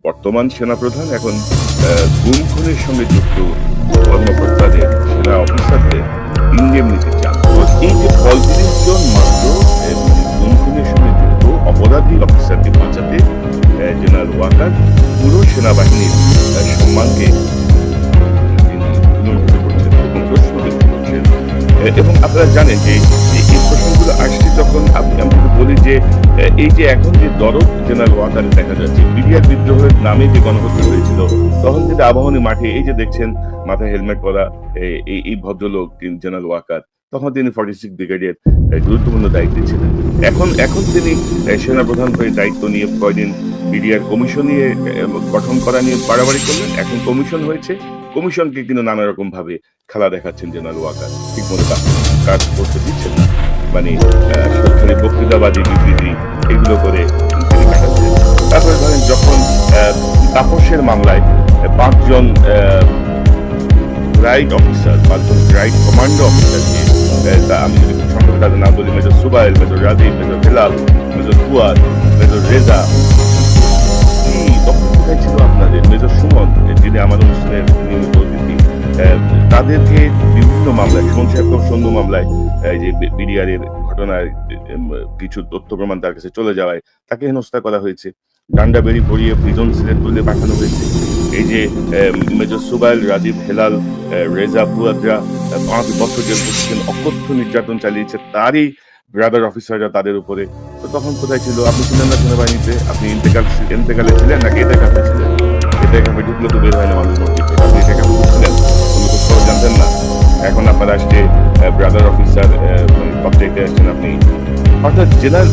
বর্তমান সেনাপ্রধান এখন গুম খুনের সঙ্গে যুক্ত কর্মকর্তাদের, সেনা অফিসারদের ইন্ডেমনিটি চান। তো এই যে ৩৫ জন মাত্র গুম খুনের সঙ্গে যুক্ত অপরাধী অফিসারকে বাঁচাতে জেনারেল ওয়াকার পুরো সেনাবাহিনীর সম্মানকে তিনি উল্লঙ্ঘিত করছেন এবং প্রশ্নবিদ্ধ করছেন। এবং আপনারা জানেন যে এই প্রশ্নগুলো আসছে যখন আমি যদি বলি যে এই যে এখন যে দরদ জেনারেল ওয়াকারে দেখা যাচ্ছে, বিডিআর বিদ্রোহের নামে যে গণহত্যা হয়েছিল, তখন কিন্তু আবাহনী মাঠে এই যে দেখছেন মাথায় হেলমেট পরা এই ভদ্রলোক জেনারেল ওয়াকার, তখন তিনি 46 ব্রিগেডের গুরুত্বপূর্ণ দায়িত্বে ছিলেন। এখন তিনি সেনাপ্রধান হয়ে দায়িত্ব নিয়ে কয়দিন বিডিআর কমিশন নিয়ে গঠন করা নিয়ে বাড়াবাড়ি করলেন। এখন কমিশন হয়েছে, কমিশনকে কিন্তু নানা রকম ভাবে খেলা দেখাচ্ছেন জেনারেল ওয়াকার, ঠিক মতো কাজ করতে দিচ্ছেন না। মানে সরকারি বক্তৃতাবাদী বিবৃতি এগুলো করে তিনি কাটাচ্ছেন। তারপরে ধরেন যখন তাপসের মামলায় ৫ জন রাইট অফিসার, ৫ জন রাইট কমান্ডো অফিসারকে, আমি যদি সংক্ষেপে তাদের নাম বলি, major Subail, major Rajib, major Helal, major Fuad, major Reza, তখন কোথায় ছিল আপনাদের মেজর সুমন, যিনি আমার অনুষ্ঠানের নিয়মিত অতিথি, তাদেরকে বিভিন্ন মামলায়, সুমন সাহেব সন্ধ্যু মামলায় যে বিডিআর এর ঘটনায় কিছু তথ্য প্রমাণ তার কাছে চলে যাওয়ায় তাকে হেনস্থা করা হয়েছে, ডান্ডা বেড়ি পরিয়ে প্রিজন সেলে তুলে পাঠানো হয়েছে। এই যে মেজর সুবাইল, রাজীব, হেলাল, রেজা, ফুয়াদরা ৫ বছর জেল করছেন, অকথ্য নির্যাতন চালিয়েছে তারই ব্রাদার অফিসাররা তাদের উপরে। তো তখন কোথায় ছিল? আপনি ছিলেন না সেনাবাহিনীতে? আপনি ইন্তেকালে ছিলেন নাকি এতে কাপে ছিলেন? এতে কাপে ঢুকলে তো বের হয় না মানুষ মসজিদ থেকে। আপনি এতে কাপে ঢুকছিলেন, কোনো খোঁজ খবর জানতেন না। এখন আপনার আসছে ব্রাদার অফিসার পদে আসছেন আপনি, অর্থাৎ জেনারেল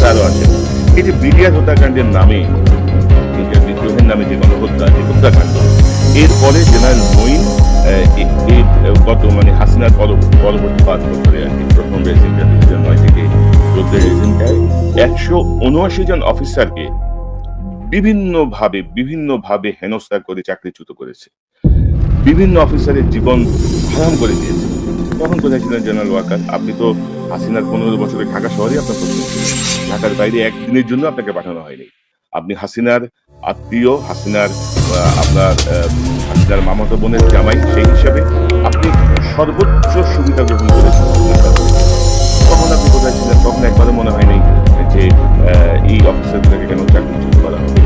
আরো আছেন। এই যে বিডিআর হত্যাকাণ্ডের নামে, বিদ্রোহের নামে যে গণহত্যা, যে হত্যাকাণ্ড, এরপরে জেনারেল মঈন গত হাসিনার পরবর্তী ৫ বছরে আর কি প্রথম রেজিমটা ২০০৯ থেকে ১৪ রেজিমটায় ১৭৯ জন অফিসারকে বিভিন্নভাবে হেনস্থা করে চাকরিচ্যুত করেছে, বিভিন্ন অফিসারের জীবন হারাম করে দিয়েছে। তখন কোথায় ছিলেন জেনারেল ওয়াকার? আপনি তো হাসিনার ১৫ বছরে ঢাকা শহরে আপনার প্রশ্ন ছিল, ঢাকার বাইরে একদিনের জন্য আপনাকে পাঠানো হয়নি। আপনি হাসিনার আত্মীয়, হাসিনার মামাতো বোনের জামাই, সেই হিসাবে আপনি সর্বোচ্চ সুবিধা গ্রহণ করেছেন হাসিনার কাছ থেকে। তখন আপনি কোথায় ছিলেন? তখন একবারও মনে হয়নি যে এই অফিসারগুলোকে কেন চাকরিচ্যুত করা হবে।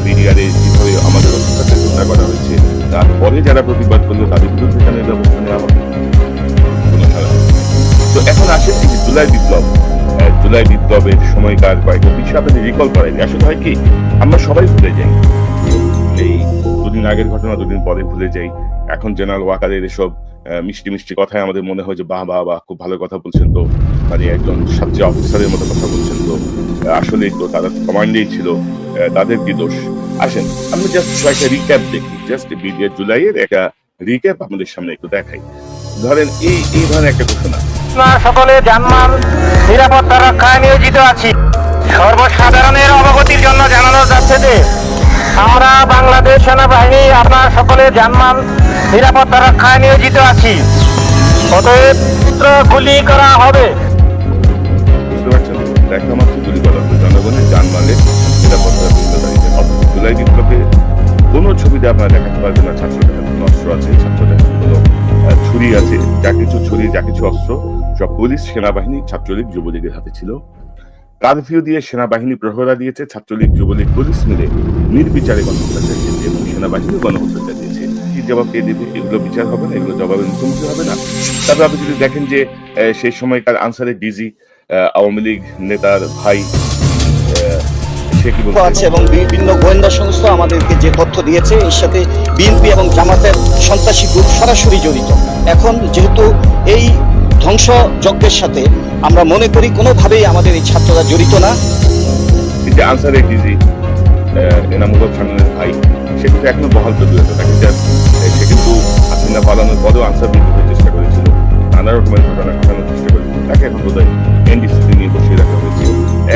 বিডিআরে যেভাবে আমাদের অফিসারদের হত্যা করা হয়েছে, তারপরে যারা প্রতিবাদ করলো তাদের বিরুদ্ধে কেন ব্যবস্থা নেওয়া হবে? কোনো সাড়া নেই। তো এখন আসেন এই যে জুলাই বিপ্লবের সময়কার কয়েকটা বিষয় আপনাদের রিকল করাই। আসলে হয় কি, আমরা সবাই ভুলে যাই, এই দুদিন আগের ঘটনা দুদিন পরে ভুলে যাই। এখন জেনারেল ওয়াকারের এসব মিষ্টি মিষ্টি কথায় আমাদের মনে হয় যে বাহ বাহ বাহ, খুব ভালো কথা বলছেন তো, একজন সাজ্জা অফিসারের মতো কথা বলছেন তো। আসলেই তো তারা কমান্ডেই ছিল, তাদের কি দোষ? আসেন আমরা জাস্ট একটা রিক্যাপ দেখি, জাস্ট বিডিআর জুলাইয়ের একটা রিক্যাপ আপনাদের সামনে একটু দেখাই। ধরেন এই ধরনের একটা ঘোষণা, সকলে জানমাল নিরাপত্তা রক্ষায় নিয়োজিত আছি। সর্বসাধারণের অবগতির জন্য জানানো যাচ্ছে যে আমরা বাংলাদেশ সেনাবাহিনী আপনার সকলে জানমাল নিরাপত্তা রক্ষায় নিয়োজিত আছি। অতএব গুলি করা হবে। বুঝতে পারছেন? দেখা মাত্র গুলি করা হবে, জনগণের জানমালের নিরাপত্তার দাঁড়িয়ে। অর্থাৎ জুলাই বিপ্লবে কোনো ছবিতে আপনারা দেখাতে পারবেন না ছাত্রদের হাতে কোনো অস্ত্র আছে, ছাত্রদের হাতে কোনো ছুরি আছে, যা কিছু ছুরি, যা কিছু অস্ত্র সব পুলিশ, সেনাবাহিনী, ছাত্রলীগ, যুবলীগের হাতে ছিল। কারফিউ দিয়ে সেনাবাহিনী প্রহরা দিয়েছে, ছাত্রলীগ, যুবলীগ, পুলিশ মিলে নির্বিচারে গণহত্যা চালিয়েছে এবং সেনাবাহিনীও গণহত্যা চালিয়েছে। কি জবাব কে দেবে? এগুলো বিচার হবে না, এগুলো জবাবের মুখোমুখি হবে না। তারপর আপনি যদি দেখেন যে সেই সময়কার আনসারের ডিজি, আওয়ামী লীগ নেতার ভাই, সে কি বলছে এবং বিভিন্ন গোয়েন্দা সংস্থা আমাদেরকে যে তথ্য দিয়েছে, এর সাথে বিএনপি এবং জামাতের সন্ত্রাসী গ্রুপ সরাসরি জড়িত। এখন যেহেতু এই ধ্বংসযজ্ঞের সাথে আমরা মনে করি কোনোভাবেই আমাদের এই ছাত্ররা জড়িত না। কিন্তু আনসারের ডিজি এনামুল হক সামনের ভাই, সে কিন্তু এখনো বহাল তবিয়তে, তাকে সে কিন্তু হাসিনা পালানোর পরেও আনসার বিদ্রোহের চেষ্টা করেছিল, নানা রকমের ঘটনা ঘটানোর চেষ্টা করেছিল। তাকে এখন বোধহয় এনডিসিতে নিয়ে বসিয়ে রাখা হয়েছে।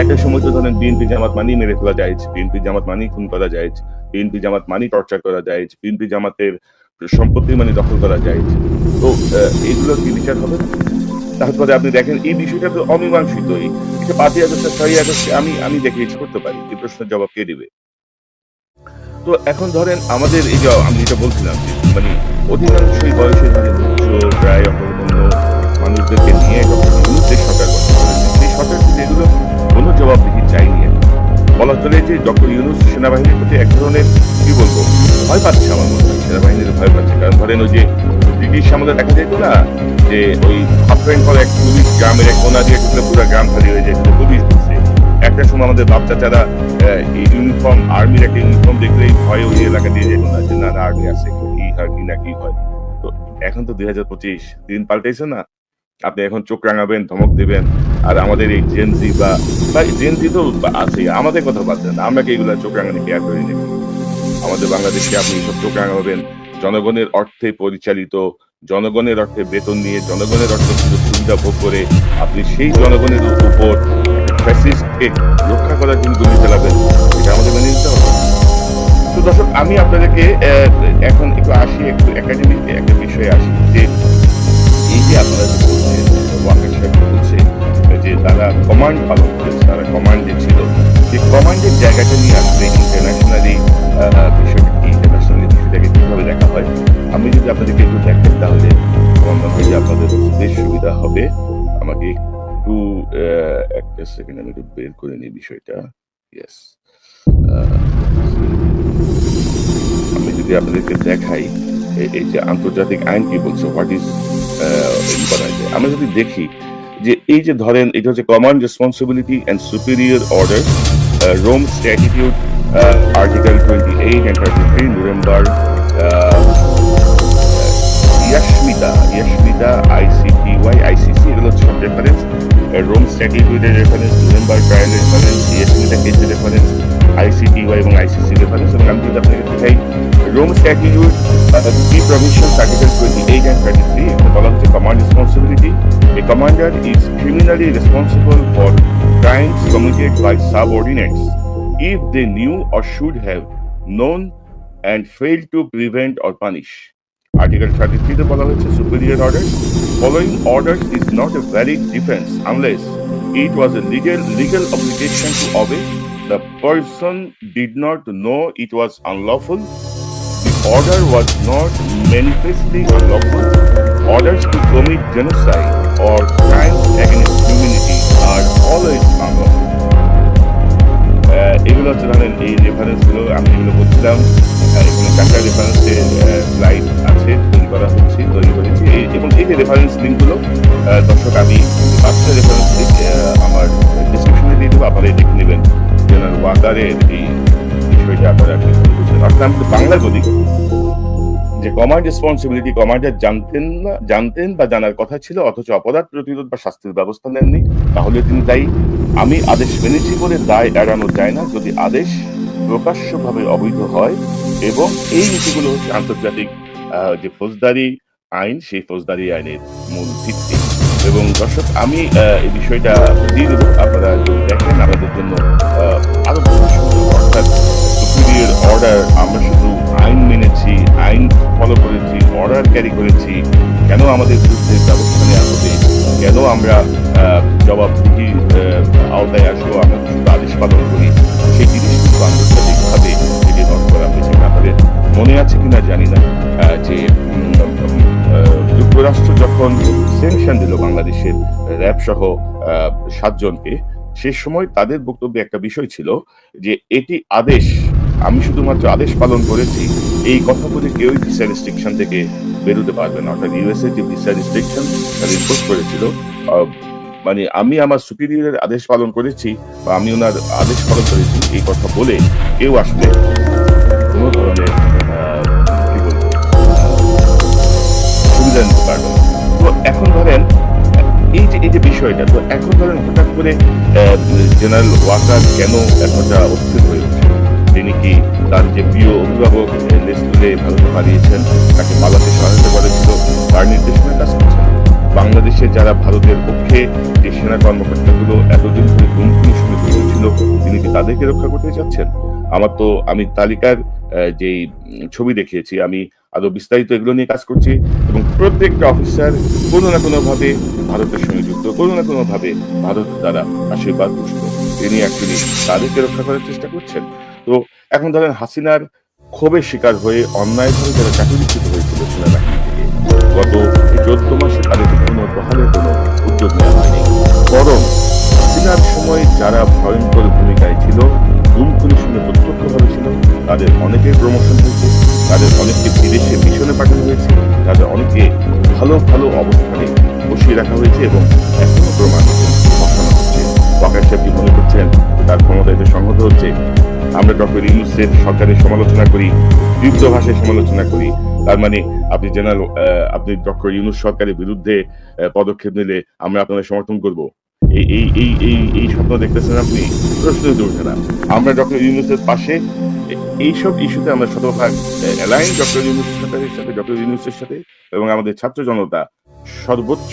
একটা সময় তো ধরেন বিএনপি জামাত মানি মেরে ফেলা যায়, বিএনপি জামাত মানি খুন করা যায়, বিএনপি জামাত মানি টর্চার করা যায়, বিএনপি জামাতের সম্পত্তি দখল করা যায়। তো এইগুলো কি বিচার হবে না? তারপরে আপনি দেখেন এই বিষয়টা তো অমীমাংসিত। ৫ই আগস্ট, ৬ই আগস্ট আমি দেখিয়েছি করতে পারি, এই প্রশ্নের জবাব কে দিবে? তো এখন ধরেন আমাদের এই যে আমি যেটা বলছিলাম যে মানে অধিকাংশই বয়সের মানে উচ্চ প্রায় অকর্মণ্য মানুষদেরকে নিয়ে ডক্টর ইউনূস যে সরকার গঠন করেছে সেই সরকার কিন্তু এগুলো কোনো জবাবদিহি চাইনি আর কি। বলা চলে যে ডক্টর ইউনূস সেনাবাহিনীর প্রতি এক ধরনের কি বলবো ভয় পাচ্ছে আমার মনে হয় সেনাবাহিনীর ভয় পাচ্ছে কারণ ধরেন ওই যে ব্রিটিশ আমলে দেখা যেত না যে ওই হাফ প্যান্ট পরে এক পুলিশ গ্রামের এক কোনা দিয়ে ঢুকলে পুরো গ্রাম খালি হয়ে যায় পুলিশ দিচ্ছে একটা সময় আমাদের বাচ্চারা ইউনিফর্ম আর্মির একটা ইউনিফর্ম দেখলেই ভয়ে ওই এলাকা দিয়ে যেত না যে না আর্মি আছে কি হয় কি না কি হয়। তো এখন তো 2025 দিন পাল্টেছে না, আপনি এখন চোখ রাঙাবেন ধমক দিবেন আর আমাদের এই জেনজি বা জেনজি তো আছে আমাদের কথা বাদ দেন আমরা কি এগুলা চোখ রাঙানি কেয়ার করি নাকি? আমাদের বাংলাদেশে আপনি সব চোখ রাঙাবেন জনগণের অর্থে পরিচালিত জনগণের অর্থে বেতন নিয়ে জনগণের অর্থে সুযোগ সুবিধা ভোগ করে আপনি সেই জনগণের উপর ফ্যাসিস্টকে রক্ষা করার জন্য গুলি চালাবেন, এটা আমাদের মেনে নিতে হবে। তো দর্শক আমি আপনাদেরকে এখন একটু আসি একটু একাডেমিক একটা বিষয়ে আসি যে এই যে আপনারা যে বলছেন ওয়াকার সাহেব বলছে যে তারা কমান্ড পালন করেছে তারা কমান্ডে ছিল সেই কমান্ডের জায়গাটা নিয়ে আসলে ইন্টারন্যাশনালি বিষয়টা কি ইন্টারন্যাশনালি বিষয়টাকে কিভাবে দেখা হয় আমি যদি আপনাদেরকে একটু দেখেন তাহলে আমার মনে হয় যে আপনাদের বেশ সুবিধা হবে। আমাকে একটু একটা সেকেন্ড আমি একটু বের করে নিই বিষয়টা। ইয়েস, আমি যদি আপনাদেরকে দেখাই এই যে আন্তর্জাতিক আইন কি বলছে হোয়াট ইজ আমরা যদি দেখি যে এই যে ধরেন এটা হচ্ছে command responsibility and superior order Rome statute article 28 and 33 Nuremberg ইয়াশমিতা ICTY-ICC এগুলো হচ্ছে সব রেফারেন্স রোম স্ট্যাটিটিউডের রেফারেন্স নুরেমবার্গ ট্রায়ালের রেফারেন্স ইয়াশমিতা কেসের রেফারেন্স ICTY এবং ICC রেফারেন্স এবং আমি যদি আপনাকে দেখাই Rome Statute, key provisions, Article 28 and 33, বলা হচ্ছে command responsibility. A commander is criminally responsible for crimes committed by subordinates if they knew or should have known and failed to prevent or punish. Article 33 তে বলা হচ্ছে superior orders. Following orders is not a valid defense unless it was a legal obligation to obey. The person did not know it was unlawful. The order was not manifestly unlawful. Orders to commit genocide or crimes against humanity are always unlawful. এগুলো হচ্ছে ধরেন এই রেফারেন্সগুলো আমি যেগুলো বলছিলাম এখানে চারটা রেফারেন্সের স্লাইড আছে তৈরি করেছি এবং এই যে রেফারেন্স লিঙ্কগুলো দর্শক আমি পাঁচটা রেফারেন্স লিঙ্ক আমার ডিসক্রিপশনে দিয়ে দেবো আপনারা দেখে নেবেন জেনারেল ওয়াকারের এই বিষয়টা আপনারা বুঝছেন। অর্থাৎ আমি বাংলা বলি যে কমান্ড রেসপন্সিবিলিটি কমান্ডার জানতেন বা জানার কথা ছিল অথচ অপরাধ প্রতিরোধ বা শাস্তির ব্যবস্থা নেননি তাহলে তিনি দায়ী। আমি আদেশ মেনেছি বলে দায় এড়ানো যায় না যদি আদেশ প্রকাশ্যভাবে অবৈধ হয় এবং এই নীতিগুলো হচ্ছে আন্তর্জাতিক যে ফৌজদারি আইন সেই ফৌজদারি আইনের মূল ভিত্তি। এবং দর্শক আমি এই বিষয়টা দিয়ে দেবো আপনারা যদি দেখেন আমাদের জন্য আরো অর্থাৎ সুপিরিয়র অর্ডার আমরা শুধু আইন মেনেছি আইন ফলো করেছি অর্ডার ক্যারি করেছি কেন আমাদের বিরুদ্ধে ব্যবস্থা নেওয়া হবে কেন আমরা জবাবদিহি আওতায় আসবো আমরা শুধু আদেশ পালন করি সেই জিনিস কিন্তু আন্তর্জাতিকভাবে এটি নোট করা হয়েছে। আপনাদের মনে আছে কিনা জানি না যে যুক্তরাষ্ট্র যখন স্যাংশন দিল বাংলাদেশের র্যাব সহ 7 জনকে সে সময় তাদের বক্তব্যে একটা বিষয় ছিল যে এটি আদেশ আমি শুধুমাত্র আদেশ পালন করেছি এই কথা বলে কেউই ভিসা রেস্ট্রিকশন থেকে বেরোতে পারবে না। অর্থাৎ ইউএসএ যে ভিসা রেস্ট্রিকশন তারা ইম্পোজ করেছিল মানে আমি আমার সুপিরিয়রের আদেশ পালন করেছি বা আমি ওনার আদেশ পালন করেছি এই কথা বলে কেউ আসলে কোনো ধরনের কি বলবো সুবিধা নিতে পারবে না। তো এখন ধরেন এই যে বিষয়টা তো এখন ধরেন হঠাৎ করে জেনারেল ওয়াকার কেন এতটা অস্থির হয়ে উঠছে তিনি কি তার যে প্রিয় অভিভাবক দেশ তুলে ভারতে পালিয়েছেন তাকে পালাতে সহায়তা করেছিল তার নির্দেশনায় কাজ করছেন। বাংলাদেশে যারা ভারতের পক্ষে যে সেনা কর্মকর্তাগুলো এতদিন ধরে গুমখুনির সঙ্গে জড়িত ছিল তিনি কি তাদেরকে রক্ষা করতে চাচ্ছেন? আমি তালিকার যেই ছবি দেখিয়েছি আমি আরো বিস্তারিত এগুলো নিয়ে কাজ করছি এবং প্রত্যেকটা অফিসার কোনো না কোনো ভাবে ভারতের সঙ্গে যুক্ত কোনো না কোনো ভাবে ভারত দ্বারা আশীর্বাদ পুষ্ট তিনি অ্যাকচুয়ালি তাদেরকে রক্ষা করার চেষ্টা করছেন। তো এখন ধরেন হাসিনার ক্ষোভের শিকার হয়ে অন্যায়ভাবে যারা চাকরিচ্যুত হয়েছিল সেনাবাহিনী থেকে গত 14 মাসে তাদেরকে কোনো বহালের কোনো উদ্যোগ নেওয়া হয়নি। বরং হাসিনার সময় যারা ভয়ঙ্কর ভূমিকায় ছিল, গুম খুনের সঙ্গে প্রত্যক্ষভাবে ছিল, তাদের অনেকের প্রমোশন হয়েছে, তাদের অনেককে বিদেশে মিশনে পাঠানো হয়েছে, তাদের অনেকে ভালো ভালো অবস্থানে বসিয়ে রাখা হয়েছে এবং এখনো প্রমাণ বসানো হচ্ছে। ওয়াকার সাহেব কি মনে করছেন তার ক্ষমতা এতে সংহত হচ্ছে? আমরা ডক্টর ইউনূসের সরকারের সমালোচনা করি, তীব্র ভাষায় সমালোচনা করি, তার মানে আপনি জেনারেল আপনি ডক্টর ইউনূস সরকারের বিরুদ্ধে পদক্ষেপ নিলে আমরা আপনাদের সমর্থন করব? এই এই এই এই এই স্বপ্ন দেখতেছেন আপনি? প্রশ্নই তো উঠে না। আমরা ডক্টর ইউনূসের পাশে, এইসব ইস্যুতে আমরা শতভাগ অ্যালাইন ডক্টর ইউনূস সরকারের সাথে, ডক্টর ইউনূসের সাথে, এবং আমাদের ছাত্র জনতা সর্বোচ্চ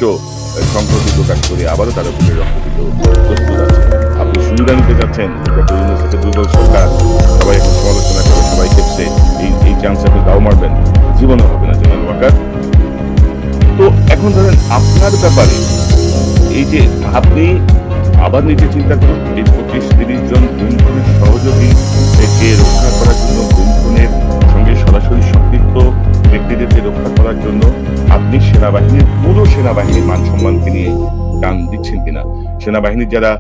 সংহতি প্রকাশ করে আবারও তার উপরে রক্ত দিতেও প্রস্তুত আছে। আপনি সুবিধা নিতে চাচ্ছেন ডক্টর ইউনূস একটা দুর্বল সরকার, সবাই এখন সমালোচনা করে, সবাই খেপছে, এই চান্স আপনি দাও মারবেন, জীবনে হবে না জেনারেল ওয়াকার। তো এখন ধরেন আপনার ব্যাপারে এই যে আপনি আবার নিজে চিন্তা করুন, এই 25-30 জন গুম খুনের সহযোগী থেকে রক্ষা করার জন্য, গুম খুনের সঙ্গে সরাসরি সম্পৃক্ত ব্যক্তিদেরকে রক্ষা করার জন্য আপনি সেনাবাহিনীর, পুরো সেনাবাহিনীর মান সম্মানকে নিয়ে টান দিচ্ছেন কিনা? সেনাবাহিনীর যারা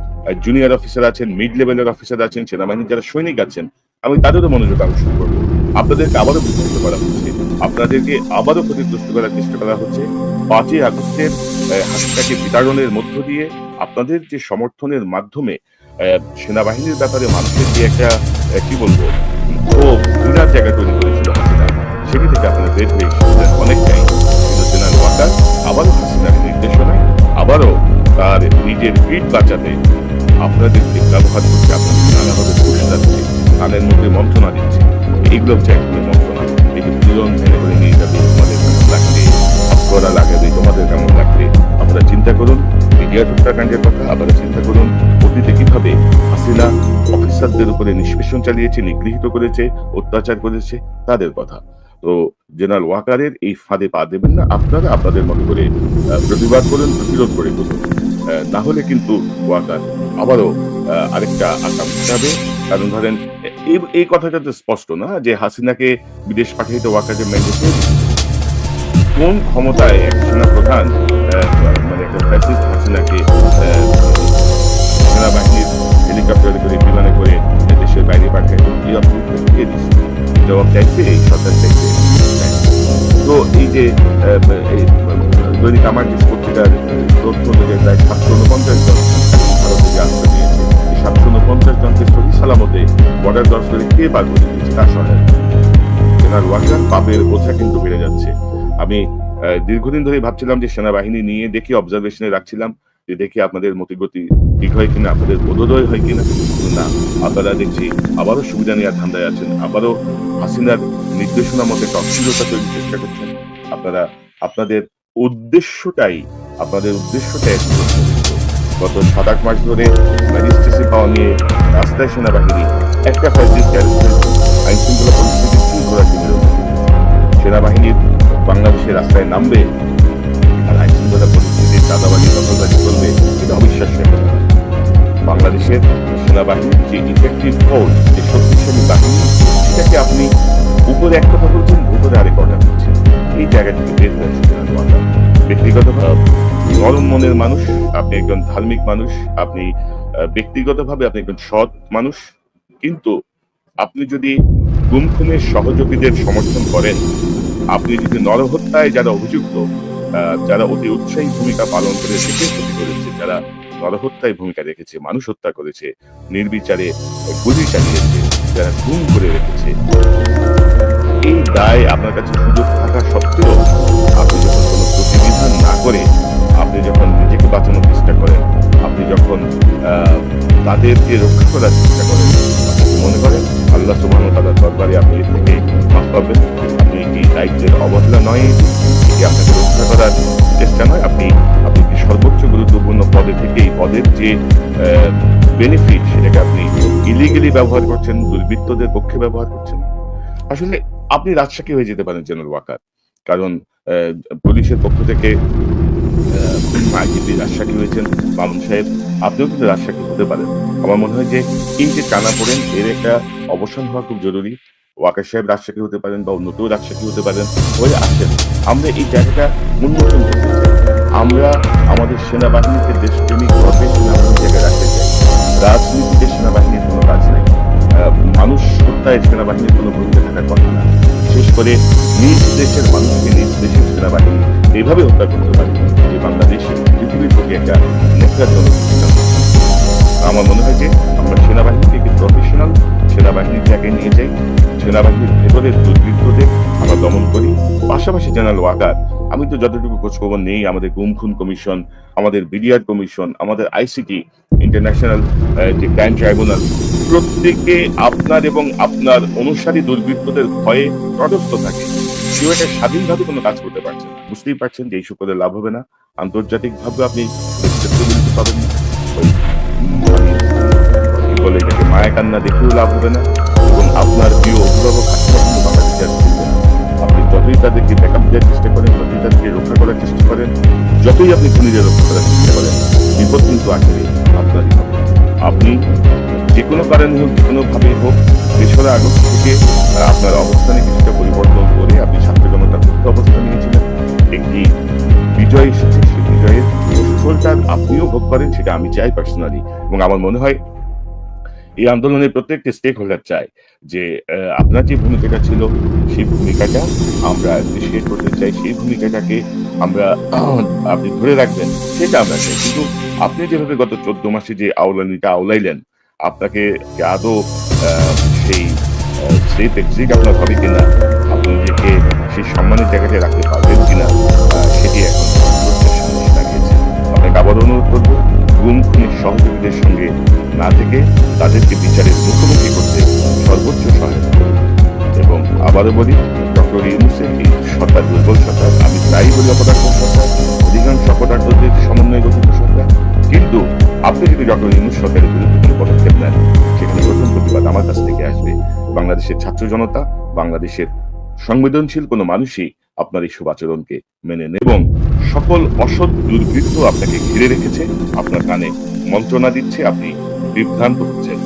জুনিয়র অফিসার আছেন, মিড লেভেলের অফিসার আছেন, সেনাবাহিনীর যারা সৈনিক আছেন, আমি তাদেরও মনোযোগ আকর্ষণ করবো। আপনাদেরকে আবারও বিভক্ত করা হচ্ছে, আপনাদেরকে আবারও ক্ষতিগ্রস্ত করার চেষ্টা করা হচ্ছে। 5ই আগস্টের হাসিনাকে বিতাড়নের মধ্য দিয়ে আপনাদের যে সমর্থনের মাধ্যমে সেনাবাহিনীর ব্যাপারে মানুষের যে একটা কি বলবো, ক্ষোভ, ঘৃণার জায়গা তৈরি করেছিল হাসিনা, সেটি থেকে আপনারা বের হয়ে এসেছিলেন অনেকটাই। কিন্তু জেনারেল ওয়াকার আবারও হাসিনার নির্দেশনায়, আবারও তার নিজের পিঠ বাঁচাতে আপনাদেরকে ব্যবহার করছে, আপনাদের নানাভাবে ঘুষ যাচ্ছে, কানের মধ্যে মন্ত্রণা দিচ্ছে। এইগুলো হচ্ছে একদমই মন্ত্রণা। এই যে দুজন টেনে করে নিয়ে যাবে, তোমাদের কেমন লাগবে, করা লাগাবে, তোমাদের কেমন লাগবে? আপনারা চিন্তা করুন মিডিয়া হত্যাকাণ্ডের কথা, আপনারা চিন্তা করুন অতীতে কিভাবে হাসিনা অফিসারদের উপরে নিষ্পেষণ চালিয়েছে, নিগৃহীত করেছে, অত্যাচার করেছে, তাদের কথা। তো জেনারেল ওয়াকারের এই ফাঁদে পা দেবেন না। আপনারা আপনাদের মতো করে প্রতিবাদ করুন, প্রতিরোধ করে তুলুন, না হলে কিন্তু ওয়াকার আবারও আরেকটা আকাম ঘটাবে। কারণ ধরেন এই কথাটা তো স্পষ্ট না যে হাসিনাকে বিদেশ পাঠিয়ে ওয়াকারের ম্যান্ডেট দিয়ে দিচ্ছে। কোন ক্ষমতায় এক সেনা প্রধান মানে একটা ফ্যাসিস্ট হাসিনাকে সেনাবাহিনীর হেলিকপ্টারে করে, বিমানে করে দেশের বাইরে পাঠায়? এই অপরাধ কে দিচ্ছে? জবাব চাইছে এই সরকার, চাইছে। তো এই যে দৈনিক আমার দেশ পত্রিকার তথ্য অনুযায়ী প্রায় 749 জন এখন ভারতে যে আশ্রয় নিয়েছে, এই 749 জনকে সহি সালামতে বর্ডার ক্রস করে কে পার করে দিয়েছে, তার সহায়তা। জেনারেল ওয়াকার পাপের বোঝা কিন্তু বেড়ে যাচ্ছে। আমি দীর্ঘদিন ধরে ভাবছিলাম যে সেনাবাহিনী নিয়ে দেখি, অবজারভেশনে রাখছিলাম যে দেখি আপনাদের মতিগতি ঠিক হয় কিনা, আপনাদের বোধোদয় হয় কিনা। না, আপনারা দেখছি আবারও সুবিধা নেওয়ার ধান্দায় আছেন, আবারও হাসিনার নির্দেশনা মতো একটা অস্থিরতা তৈরির চেষ্টা করছেন। আপনারা আপনাদের উদ্দেশ্যটাই গত 7-8 মাস ধরে ম্যাজিস্ট্রেসি পাওয়া নিয়ে রাস্তায় সেনাবাহিনী একটা ফ্যাসিস্ট আইন শৃঙ্খলা পরিস্থিতি ঠিক করার জন্য সেনাবাহিনীর বাংলাদেশের রাস্তায় নামবে আর আইন শৃঙ্খলা পরিস্থিতির চাঁদাবাজি, দখলবাজি করবে, এটা অবিশ্বাস্য একটা ব্যাপার। বাংলাদেশের সেনাবাহিনীর যে ইফেক্টিভ ফোর্স, যে শক্তিশালী বাহিনী, সেটাকে আপনি উপরে এক কথা বলছেন, ভেতরে আরেক কথা বলছেন। এই জায়গা থেকে বের হয়ে আসছেন। ব্যক্তিগতভাবে নরম মনের মানুষ, আপনি একজন ধার্মিক মানুষ, আপনি ব্যক্তিগতভাবে আপনি একজন সৎ মানুষ, কিন্তু আপনি যদি গুম খুনের সহযোগীদের সমর্থন করেন, আপনি যদি নরহত্যায় যারা অভিযুক্ত, যারা অতি উৎসাহী ভূমিকা পালন করে দেশের ক্ষতি করেছে, যারা নরহত্যায় ভূমিকা রেখেছে, মানুষ হত্যা করেছে, নির্বিচারে গুলি চালিয়েছে, যারা গুম করে রেখেছে, এই দায় আপনার কাছে সুযোগ থাকা সত্ত্বেও আপনি যখন কোনো প্রতিবিধান না করে, আপনি যখন নিজেকে বাঁচানোর চেষ্টা করেন, আপনি যখন তাদেরকে রক্ষা করার চেষ্টা করেন, আপনি মনে করেন আল্লাহ সুবহানাহু ওয়া তাআলার দরবারে আপনি এর থেকে মাফ পাবেন? আপনি কি দায়িত্বের অবহেলা নয়, এটি আপনাকে রক্ষা করার চেষ্টা নয়? আপনি কি সর্বোচ্চ গুরুত্বপূর্ণ পদে থেকে এই পদের যে বেনিফিট, সেটাকে আপনি ইলিগালি ব্যবহার করছেন, দুর্বৃত্তদের পক্ষে ব্যবহার করছেন? আসলে আপনি রাজশাহী হয়ে যেতে পারেন জেনারেল ওয়াকার, কারণ পুলিশের পক্ষ থেকে আইজিপি রাজশাহী হয়েছেন মামুন সাহেব, আপনিও কিন্তু রাজশাহী হতে পারেন। আমার মনে হয় যে এই যে টানাপোড়েন, এর একটা অবসান হওয়া খুব জরুরি। ওয়াকার সাহেব রাজশাহী হতে পারেন বা অন্য কেউ রাজশাহী হতে পারেন, হয়ে আসেন। আমরা এই জায়গাটা উন্মোচন করতে চাই। আমরা আমাদের সেনাবাহিনীকে দেশপ্রেমিক ভাবে সেনাবাহিনী জায়গায় রাখতে চাই। রাজনীতিতে সেনাবাহিনীর কোনো কাজ নেই। মানুষ হত্যায় সেনাবাহিনীর কোনো ভূমিকা থাকার কথা না। বিশেষ করে নিজ দেশের মানুষকে নিজ দেশের সেনাবাহিনী এইভাবে হত্যা করতে পারে যে বাংলাদেশ পৃথিবীর প্রতি একটা নেকড়াজনক দৃষ্টান্ত। আমার মনে হয় যে আমরা সেনাবাহিনীকে একটি প্রফেশনাল সেনাবাহিনীর জায়গায় নিয়ে যাই, সেনাবাহিনীর ভেতরের দুর্বৃত্তদের আমরা দমন করি। পাশাপাশি জেনারেল ওয়াকার, আমি তো যতটুকু খোঁজখবর নেই, আমাদের গুম খুন কমিশন, আমাদের বিডিআর কমিশন, আমাদের আইসিটি ইন্টারন্যাশনাল যে ক্রাইম ট্রাইব্যুনাল, প্রত্যেকে আপনার এবং আপনার অনুসারী দুর্বৃত্তদের ভয়ে তটস্থ থাকে। কেউ এটা স্বাধীনভাবে কোনো কাজ করতে পারছে না। বুঝতেই পারছেন যে এইসব করে লাভ হবে না। আন্তর্জাতিকভাবে আপনি acceptability পাবেন না। ওই মানে কি বলে এটাকে, মায়া কান্না দেখেও লাভ হবে না। এবং আপনার প্রিয় অভিভাবক হাসিনা কিন্তু বাংলাদেশে আর ফিরবে না। আপনি যতই তাদেরকে ব্যাকআপ দেওয়ার চেষ্টা করেন, যতই তাদেরকে রক্ষা করার চেষ্টা করেন, যতই আপনি খুনিদের রক্ষা করার চেষ্টা করেন, বিপদ কিন্তু আসলে আপনারই হবে। আপনি যে কোনো কারণে হোক, যে কোনোভাবেই হোক, দেশের আগে থেকে আপনার অবস্থানে কিছুটা পরিবর্তন করে আপনি ছাত্র জনতার পক্ষে অবস্থান নিয়েছিলেন। একটি বিজয় এসেছে, সেই বিজয়ের সুফলটা আপনিও ভোগ করেন, সেটা আমি চাই পার্সোনালি। এবং আমার মনে হয় এই আন্দোলনের প্রত্যেকটি স্টেক হোল্ডার চায় যে আপনার যে ভূমিকাটা ছিল সেই ভূমিকাটা আমরা শেয়ার করতে চাই, সেই ভূমিকাটাকে আমরা আপনি ধরে রাখবেন সেটা আমরা চাই। কিন্তু আপনি যেভাবে গত 14 মাসে যে আওলানিটা আওলাইলেন, আপনাকে কি আদৌ সেই সেফ এক্সিট আপনার হবে কিনা, আপনি নিজেকে সেই সম্মানের জায়গাটায় রাখতে পারবেন কিনা, সেটি এখন প্রশ্নের সামনে এসে দাঁড়িয়েছে। আপনাকে আবারও অনুরোধ করবো, গুম খুনির সহযোগীদের সঙ্গে না থেকে তাদেরকে বিচারের মুখোমুখি করতে সর্বোচ্চ সহায়তা করুন। এবং আবারও বলি, ডক্টর ইউনূসের এই সরকার দুর্বল সরকার, আমি তাই বলি অপদার্থ সরকার, অধিকাংশ অপদার্থদের সমন্বয়ে গঠিত সরকার। কিন্তু আপনি যদি ডক্টর ইউনূস সরকারের বিরুদ্ধে কোনো পদক্ষেপ নেন, সেখানে প্রথম প্রতিবাদ আমার কাছ থেকে আসবে। বাংলাদেশের ছাত্র জনতা, বাংলাদেশের সংবেদনশীল কোনো মানুষই আপনার এই শুভ আচরণকে মেনে নেন। এবং সকল অসৎ দুর্বৃত্ত আপনাকে ঘিরে রেখেছে, আপনার কানে মন্ত্রণা দিচ্ছে, আপনি বিভ্রান্ত হচ্ছেন।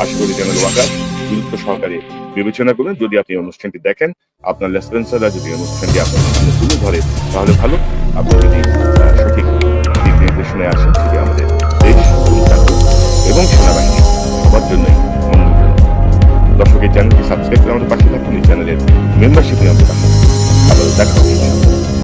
আশা করি জেনারেল ওয়াকার গুরুত্ব সহকারে বিবেচনা করুন। যদি আপনি অনুষ্ঠানটি দেখেন, আপনার লেসপেন্সাররা যদি অনুষ্ঠানটি আপনার সামনে তুলে ধরে, তাহলে ভালো। আপনি যদি সঠিক দিক নির্দেশনায় আসেন, সেটি আমাদের দেশ এবং সেনাবাহিনী সবার জন্যই মঙ্গলজনক। দর্শকের চ্যানেলটি সাবস্ক্রাইব করে আমাদের পাশে থাকুন, এই চ্যানেলের মেম্বারশিপ নিয়ে আমাদের পাশে থাকুন। আবার দেখা হবে।